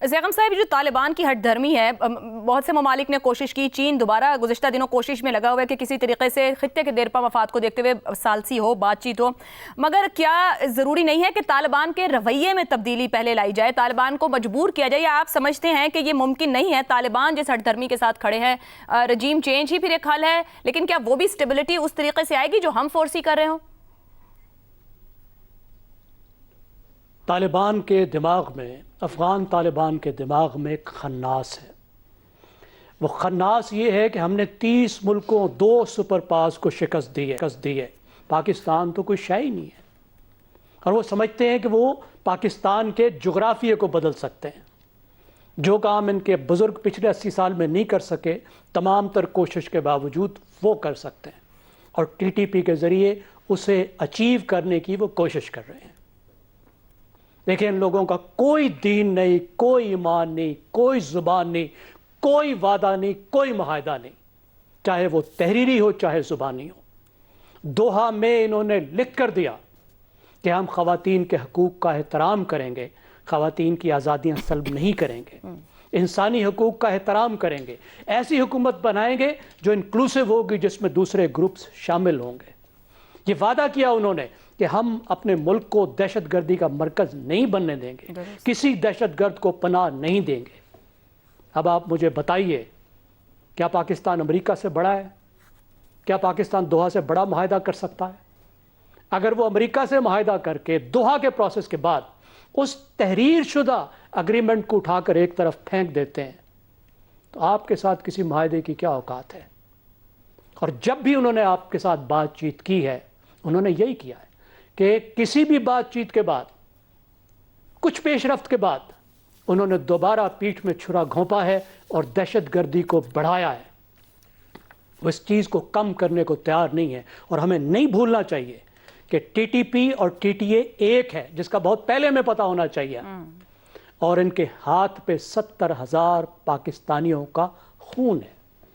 زیغم صاحب، جو طالبان کی ہٹ دھرمی ہے، بہت سے ممالک نے کوشش کی، چین دوبارہ گزشتہ دنوں کوشش میں لگا ہوا ہے کہ کسی طریقے سے خطے کے دیرپا مفاد کو دیکھتے ہوئے ثالثی ہو، بات چیت ہو، مگر کیا ضروری نہیں ہے کہ طالبان کے رویے میں تبدیلی پہلے لائی جائے، طالبان کو مجبور کیا جائے، یا آپ سمجھتے ہیں کہ یہ ممکن نہیں ہے؟ طالبان جس ہٹ دھرمی کے ساتھ کھڑے ہیں، رجیم چینج ہی پھر ایک حل ہے، لیکن کیا وہ بھی سٹیبلٹی اس طریقے سے آئے گی جو ہم فورسی کر رہے ہوں؟ طالبان کے دماغ میں، افغان طالبان کے دماغ میں ایک خناس ہے۔ وہ خناس یہ ہے کہ ہم نے 30 ملکوں، 2 سپر پاورز کو شکست دی ہے۔ پاکستان تو کوئی شے ہی نہیں ہے، اور وہ سمجھتے ہیں کہ وہ پاکستان کے جغرافیے کو بدل سکتے ہیں۔ جو کام ان کے بزرگ پچھلے 80 سال میں نہیں کر سکے، تمام تر کوشش کے باوجود وہ کر سکتے ہیں، اور ٹی ٹی پی کے ذریعے اسے اچیو کرنے کی وہ کوشش کر رہے ہیں۔ دیکھیں، ان لوگوں کا کوئی دین نہیں، کوئی ایمان نہیں، کوئی زبان نہیں، کوئی وعدہ نہیں، کوئی معاہدہ نہیں، چاہے وہ تحریری ہو چاہے زبانی ہو۔ دوحہ میں انہوں نے لکھ کر دیا کہ ہم خواتین کے حقوق کا احترام کریں گے، خواتین کی آزادیاں سلب نہیں کریں گے، انسانی حقوق کا احترام کریں گے، ایسی حکومت بنائیں گے جو انکلوسیو ہوگی، جس میں دوسرے گروپس شامل ہوں گے۔ یہ وعدہ کیا انہوں نے کہ ہم اپنے ملک کو دہشت گردی کا مرکز نہیں بننے دیں گے، کسی دہشت گرد کو پناہ نہیں دیں گے۔ اب آپ مجھے بتائیے، کیا پاکستان امریکہ سے بڑا ہے؟ کیا پاکستان دوحہ سے بڑا معاہدہ کر سکتا ہے؟ اگر وہ امریکہ سے معاہدہ کر کے دوحہ کے پروسیس کے بعد اس تحریر شدہ اگریمنٹ کو اٹھا کر ایک طرف پھینک دیتے ہیں، تو آپ کے ساتھ کسی معاہدے کی کیا اوقات ہے؟ اور جب بھی انہوں نے آپ کے ساتھ بات چیت کی ہے، انہوں نے یہی کیا ہے کہ کسی بھی بات چیت کے بعد، کچھ پیش رفت کے بعد، انہوں نے دوبارہ پیٹھ میں چھرا گھونپا ہے اور دہشت گردی کو بڑھایا ہے۔ وہ اس چیز کو کم کرنے کو تیار نہیں ہے، اور ہمیں نہیں بھولنا چاہیے کہ ٹی ٹی پی اور ٹی ٹی اے ایک ہے، جس کا بہت پہلے میں پتہ ہونا چاہیے، اور ان کے ہاتھ پہ 70,000 پاکستانیوں کا خون ہے۔